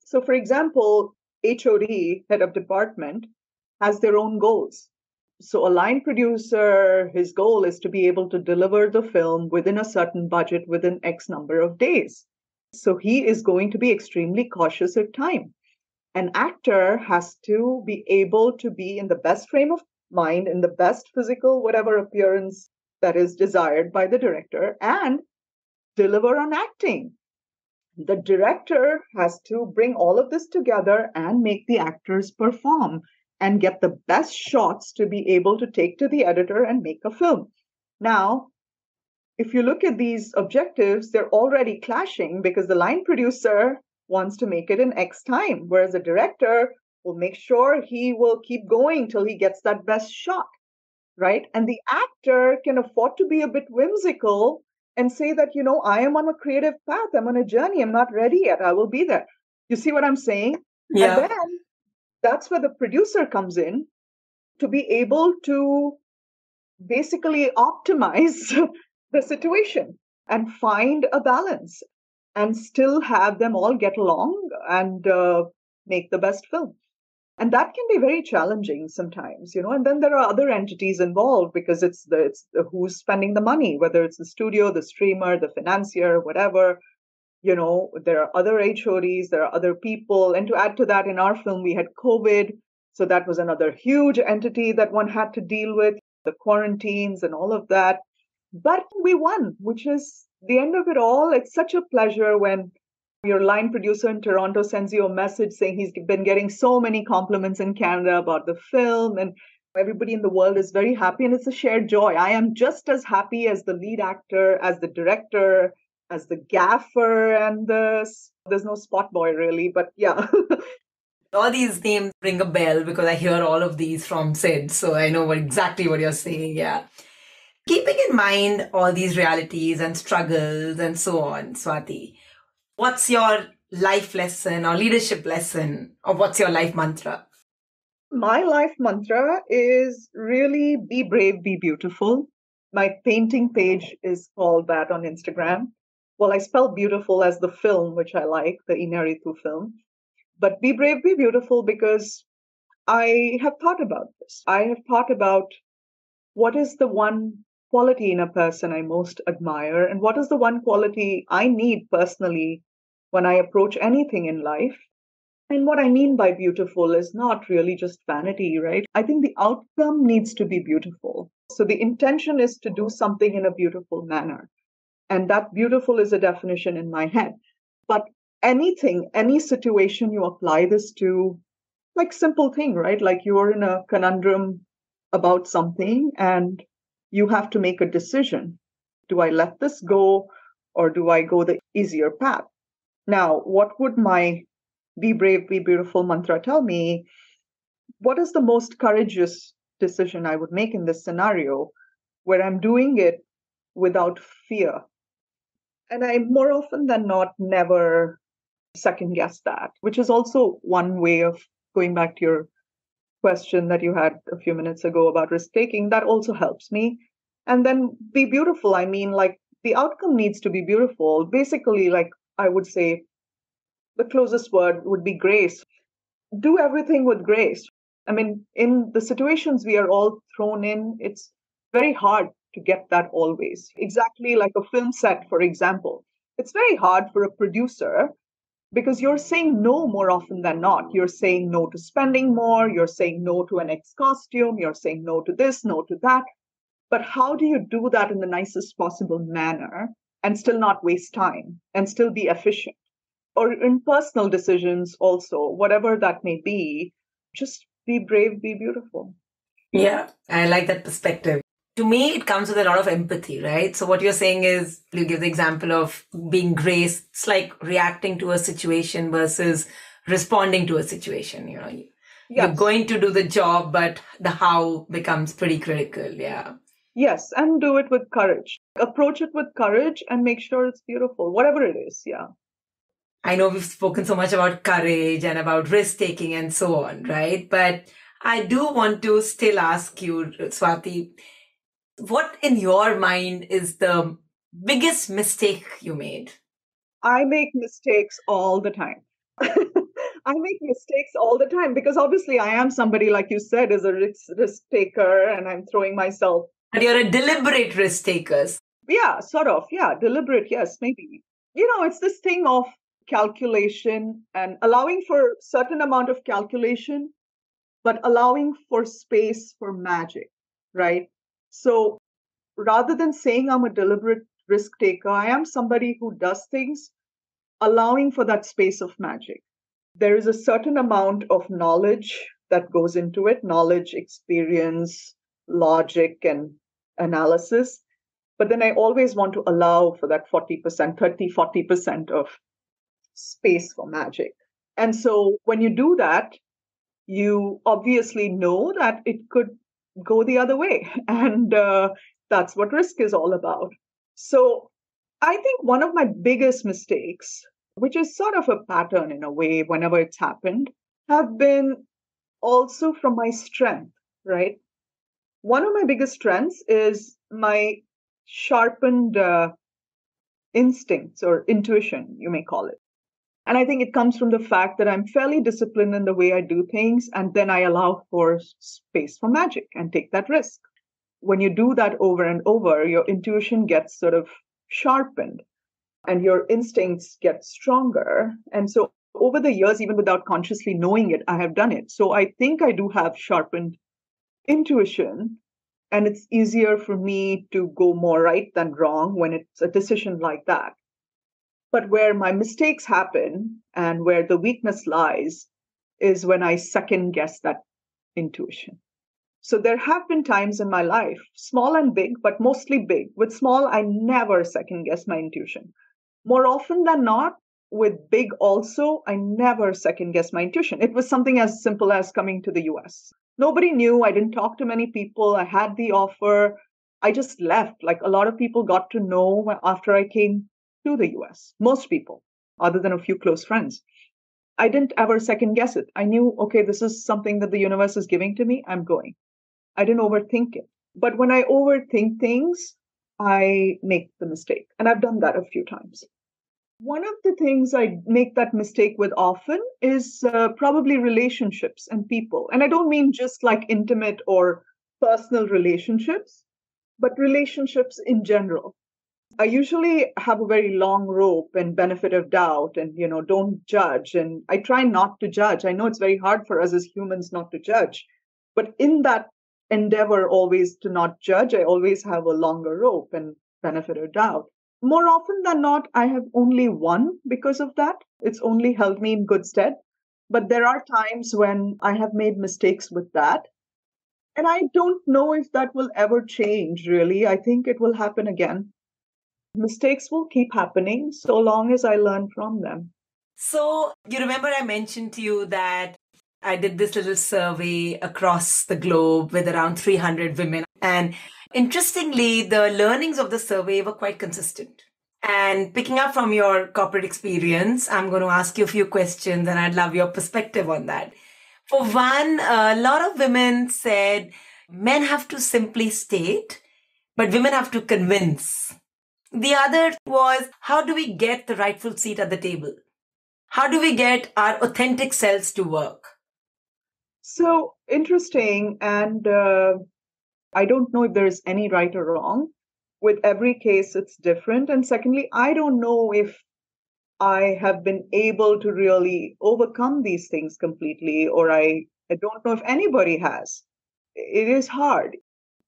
So, for example, HOD, head of department, has their own goals. So, a line producer, his goal is to be able to deliver the film within a certain budget within X number of days. So, he is going to be extremely cautious of time. An actor has to be able to be in the best frame of mind, in the best physical, whatever appearance that is desired by the director, and deliver on acting. The director has to bring all of this together and make the actors perform and get the best shots to be able to take to the editor and make a film. Now, if you look at these objectives, they're already clashing because the line producer wants to make it in X time, whereas the director will make sure he will keep going till he gets that best shot, right? And the actor can afford to be a bit whimsical and say that, I am on a creative path, I'm on a journey, I'm not ready yet, I will be there. You see what I'm saying? Yeah. And then that's where the producer comes in to be able to basically optimize the situation and find a balance and still have them all get along and make the best film. And that can be very challenging sometimes, and then there are other entities involved because it's the who's spending the money, whether it's the studio, the streamer, the financier, whatever. There are other HODs, there are other people. And to add to that, in our film, we had COVID. So that was another huge entity that one had to deal with, the quarantines and all of that. But we won, which is the end of it all. It's such a pleasure when your line producer in Toronto sends you a message saying he's been getting so many compliments in Canada about the film, and everybody in the world is very happy, and it's a shared joy. I am just as happy as the lead actor, as the director, as the gaffer, and there's no spot boy really, but yeah. All these names ring a bell because I hear all of these from Sid, so I know exactly what you're saying, yeah. Keeping in mind all these realities and struggles and so on, Swati, what's your life lesson or leadership lesson, or what's your life mantra? My life mantra is really be brave, be beautiful. My painting page is called that on Instagram. Well, I spell beautiful as the film, which I like, the Inaritu film. But be brave, be beautiful, because I have thought about this. I have thought about what is the one quality in a person I most admire, and what is the one quality I need personally when I approach anything in life. And what I mean by beautiful is not really just vanity, right? I think the outcome needs to be beautiful. So the intention is to do something in a beautiful manner. And that beautiful is a definition in my head. But anything, any situation you apply this to, like simple thing, right? Like you're in a conundrum about something and you have to make a decision. Do I let this go or do I go the easier path? Now, what would my be brave, be beautiful mantra tell me? What is the most courageous decision I would make in this scenario where I'm doing it without fear? And I more often than not never second guess that, which is also one way of going back to your question that you had a few minutes ago about risk taking. That also helps me. And then be beautiful. I mean, like the outcome needs to be beautiful. Basically, like I would say, the closest word would be grace. Do everything with grace. I mean, in the situations we are all thrown in, it's very hard to get that always. Exactly like a film set, for example. It's very hard for a producer because you're saying no more often than not. You're saying no to spending more. You're saying no to an X costume. You're saying no to this, no to that. But how do you do that in the nicest possible manner and still not waste time and still be efficient? Or in personal decisions also, whatever that may be, just be brave, be beautiful. Yeah, I like that perspective. To me, it comes with a lot of empathy, right? So what you're saying is, you give the example of being grace. It's like reacting to a situation versus responding to a situation, Yes. You're going to do the job, but the how becomes pretty critical, yeah. Yes, and do it with courage. Approach it with courage and make sure it's beautiful, whatever it is, yeah. I know we've spoken so much about courage and about risk-taking and so on, right? But I do want to still ask you, Swati, what in your mind is the Biggest mistake you made? I make mistakes all the time. I make mistakes all the time because obviously I am somebody, like you said, is a risk taker and I'm throwing myself. But you're a deliberate risk taker. Yeah, sort of. Yeah, deliberate. Yes, maybe. It's this thing of calculation and allowing for certain amount of calculation, but allowing for space for magic, right? So rather than saying I'm a deliberate risk taker, I am somebody who does things allowing for that space of magic. There is a certain amount of knowledge that goes into it, knowledge, experience, logic, and analysis. But then I always want to allow for that 40%, 30, 40% of space for magic. And so when you do that, you obviously know that it could go the other way. And that's what risk is all about. So I think one of my biggest mistakes, which is sort of a pattern in a way whenever it's happened, have been also from my strength, right? One of my biggest strengths is my sharpened instincts or intuition, you may call it. And I think it comes from the fact that I'm fairly disciplined in the way I do things, and then I allow for space for magic and take that risk. When you do that over and over, your intuition gets sort of sharpened and your instincts get stronger. And so over the years, even without consciously knowing it, I have done it. So I think I do have sharpened intuition, and it's easier for me to go more right than wrong when it's a decision like that. But where my mistakes happen and where the weakness lies is when I second guess that intuition. So there have been times in my life, small and big, but mostly big. With small, I never second guess my intuition. More often than not, with big also, I never second guess my intuition. It was something as simple as coming to the US. Nobody knew. I didn't talk to many people. I had the offer. I just left. Like a lot of people got to know after I came to the US. Most people, other than a few close friends. I didn't ever second guess it. I knew, okay, this is something that the universe is giving to me. I'm going. I didn't overthink it. But when I overthink things, I make the mistake. And I've done that a few times. One of the things I make that mistake with often is probably relationships and people. And I don't mean just like intimate or personal relationships, but relationships in general. I usually have a very long rope and benefit of doubt and, don't judge. And I try not to judge. I know it's very hard for us as humans not to judge. But in that endeavor always to not judge, I always have a longer rope and benefit of doubt. More often than not, I have only won because of that. It's only held me in good stead. But there are times when I have made mistakes with that. And I don't know if that will ever change, really. I think it will happen again. Mistakes will keep happening so long as I learn from them. So, you remember I mentioned to you that I did this little survey across the globe with around 300 women. And interestingly, the learnings of the survey were quite consistent. And picking up from your corporate experience, I'm going to ask you a few questions and I'd love your perspective on that. For one, a lot of women said men have to simply state, but women have to convince. The other was, how do we get the rightful seat at the table? How do we get our authentic selves to work? So interesting. And I don't know if there's any right or wrong. With every case, it's different. And secondly, I don't know if I have been able to really overcome these things completely, or I don't know if anybody has. It is hard.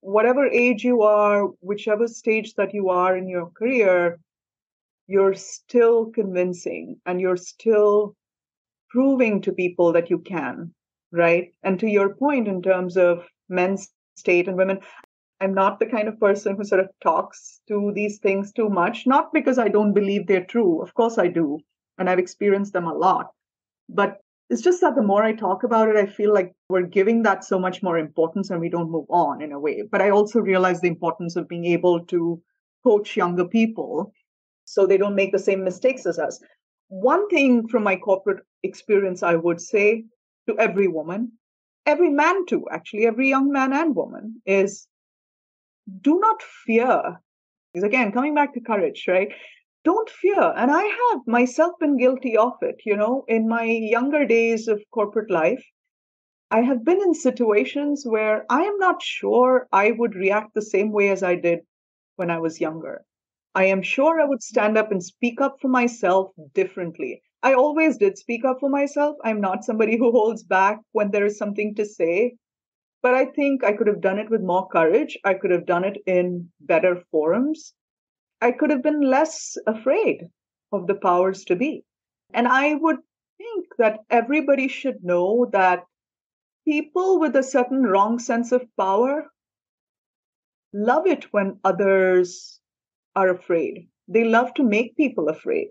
Whatever age you are, whichever stage that you are in your career, you're still convincing and you're still proving to people that you can, right? And to your point in terms of men's state and women, I'm not the kind of person who sort of talks to these things too much, not because I don't believe they're true. Of course I do. And I've experienced them a lot. But it's just that the more I talk about it, I feel like we're giving that so much more importance and we don't move on in a way. But I also realize the importance of being able to coach younger people so they don't make the same mistakes as us. One thing from my corporate experience, I would say to every woman, every man too, actually, every young man and woman, is do not fear Again, coming back to courage, right? Don't fear. And I have myself been guilty of it. In my younger days of corporate life, I have been in situations where I am not sure I would react the same way as I did when I was younger. I am sure I would stand up and speak up for myself differently. I always did speak up for myself. I'm not somebody who holds back when there is something to say. But I think I could have done it with more courage. I could have done it in better forums. I could have been less afraid of the powers to be. And I would think that everybody should know that people with a certain wrong sense of power love it when others are afraid. They love to make people afraid.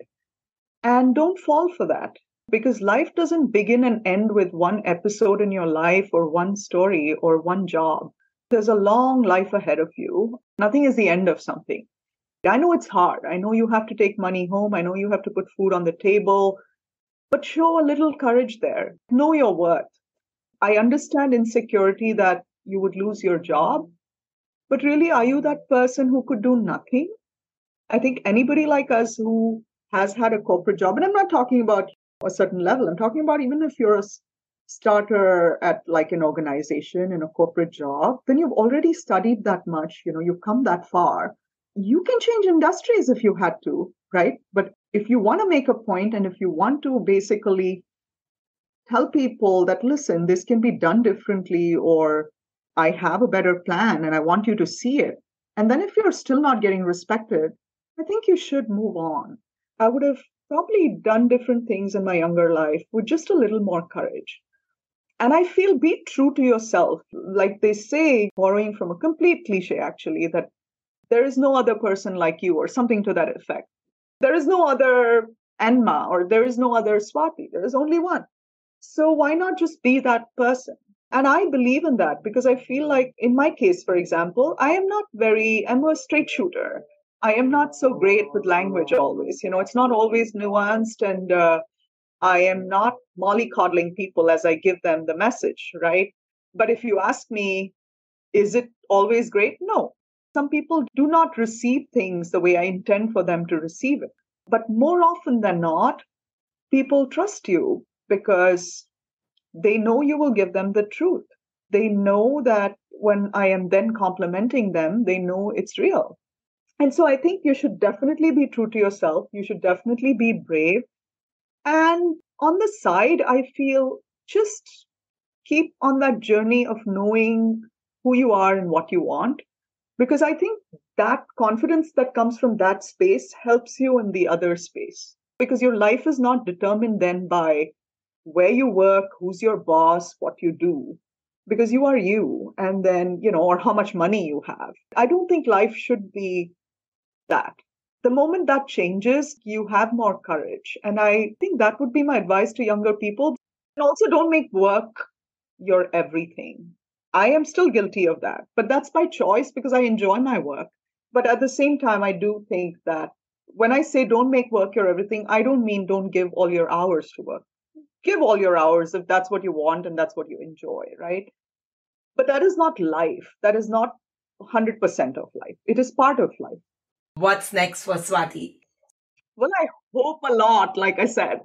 And don't fall for that because life doesn't begin and end with one episode in your life or one story or one job. There's a long life ahead of you. Nothing is the end of something. I know it's hard. I know you have to take money home. I know you have to put food on the table, but show a little courage there. Know your worth. I understand insecurity that you would lose your job, but really, are you that person who could do nothing? I think anybody like us who has had a corporate job, and I'm not talking about a certain level, I'm talking about even if you're a starter at like an organization in a corporate job, then you've already studied that much, you've come that far. You can change industries if you had to, right? But if you want to make a point and if you want to basically tell people that, listen, this can be done differently, or I have a better plan and I want you to see it. And then if you're still not getting respected, I think you should move on. I would have probably done different things in my younger life with just a little more courage. And I feel be true to yourself. Like they say, borrowing from a complete cliche, actually, that there is no other person like you, or something to that effect. There is no other Enma, or there is no other Swati. There is only one. So why not just be that person? And I believe in that because I feel like in my case, for example, I'm a straight shooter. I am not so great with language always. It's not always nuanced, and I am not mollycoddling people as I give them the message, right? But if you ask me, is it always great? No. Some people do not receive things the way I intend for them to receive it. But more often than not, people trust you because they know you will give them the truth. They know that when I am then complimenting them, they know it's real. And so I think you should definitely be true to yourself. You should definitely be brave. And on the side, I feel just keep on that journey of knowing who you are and what you want. Because I think that confidence that comes from that space helps you in the other space. Because your life is not determined then by where you work, who's your boss, what you do, because you are you, and then, or how much money you have. I don't think life should be that. The moment that changes, you have more courage. And I think that would be my advice to younger people. And also, don't make work your everything. I am still guilty of that, but that's by choice because I enjoy my work. But at the same time, I do think that when I say don't make work your everything, I don't mean don't give all your hours to work. Give all your hours if that's what you want and that's what you enjoy, right? But that is not life. That is not 100% of life. It is part of life. What's next for Swati? Well, I hope a lot, like I said.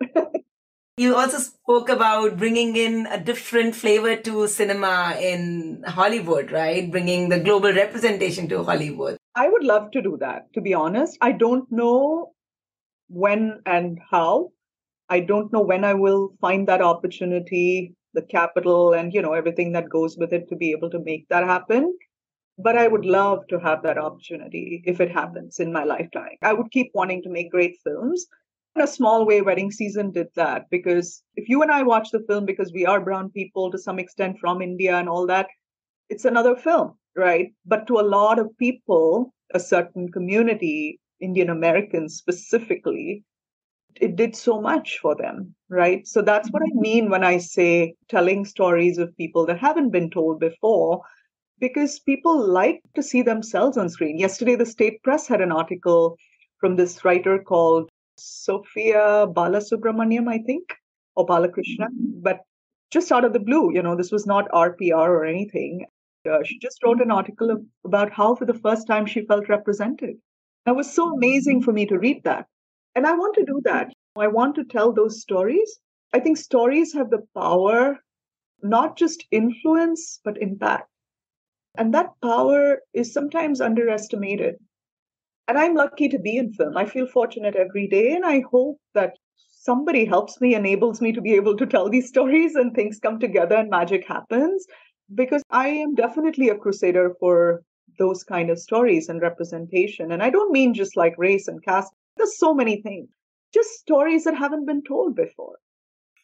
You also spoke about bringing in a different flavor to cinema in Hollywood, right? Bringing the global representation to Hollywood. I would love to do that, to be honest. I don't know when and how. I don't know when I will find that opportunity, the capital, and everything that goes with it to be able to make that happen. But I would love to have that opportunity if it happens in my lifetime. I would keep wanting to make great films. In a small way, Wedding Season did that because if you and I watch the film because we are brown people to some extent from India and all that, it's another film, right? But to a lot of people, a certain community, Indian Americans specifically, it did so much for them, right? So that's what I mean when I say telling stories of people that haven't been told before, because people like to see themselves on screen. Yesterday, the State Press had an article from this writer called Sophia Balasubramaniam, I think, or Balakrishna, but just out of the blue, this was not RPR or anything. She just wrote an article about how for the first time she felt represented. It was so amazing for me to read that. And I want to do that. I want to tell those stories. I think stories have the power, not just influence, but impact. And that power is sometimes underestimated. And I'm lucky to be in film. I feel fortunate every day. And I hope that somebody helps me, enables me to be able to tell these stories and things come together and magic happens. Because I am definitely a crusader for those kind of stories and representation. And I don't mean just like race and caste. There's so many things. Just stories that haven't been told before.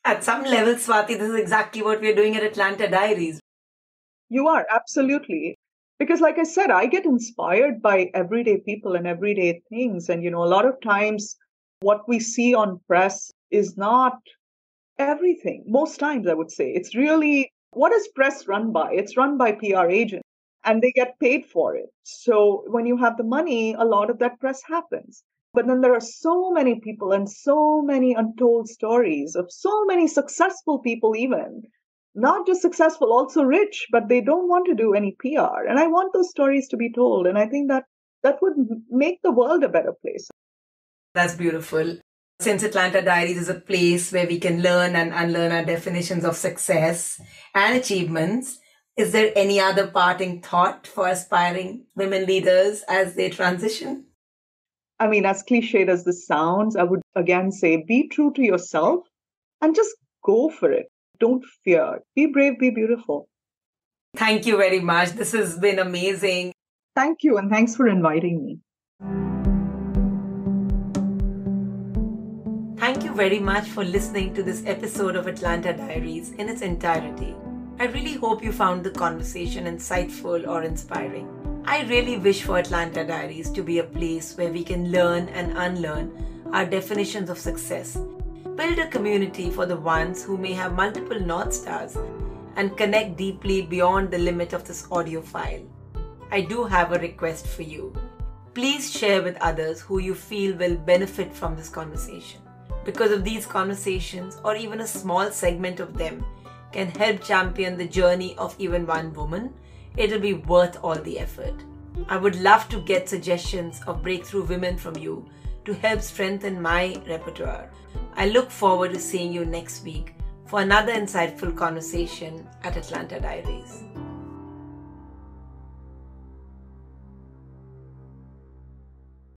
At some level, Swati, this is exactly what we're doing at Atlanta Diaries. You are, absolutely. Because like I said, I get inspired by everyday people and everyday things. And, a lot of times what we see on press is not everything. Most times, I would say. It's really, what is press run by? It's run by PR agents and they get paid for it. So when you have the money, a lot of that press happens. But then there are so many people and so many untold stories of so many successful people even. Not just successful, also rich, but they don't want to do any PR. And I want those stories to be told. And I think that would make the world a better place. That's beautiful. Since Atlanta Diaries is a place where we can learn and unlearn our definitions of success and achievements, is there any other parting thought for aspiring women leaders as they transition? I mean, as cliched as this sounds, I would again say be true to yourself and just go for it. Don't fear. Be brave, be beautiful. Thank you very much. This has been amazing. Thank you, and thanks for inviting me. Thank you very much for listening to this episode of Atlanta Diaries in its entirety. I really hope you found the conversation insightful or inspiring. I really wish for Atlanta Diaries to be a place where we can learn and unlearn our definitions of success, build a community for the ones who may have multiple North Stars, and connect deeply beyond the limit of this audio file. I do have a request for you. Please share with others who you feel will benefit from this conversation. Because of these conversations, or even a small segment of them, can help champion the journey of even one woman, it'll be worth all the effort. I would love to get suggestions of breakthrough women from you to help strengthen my repertoire. I look forward to seeing you next week for another insightful conversation at Atlanta Diaries.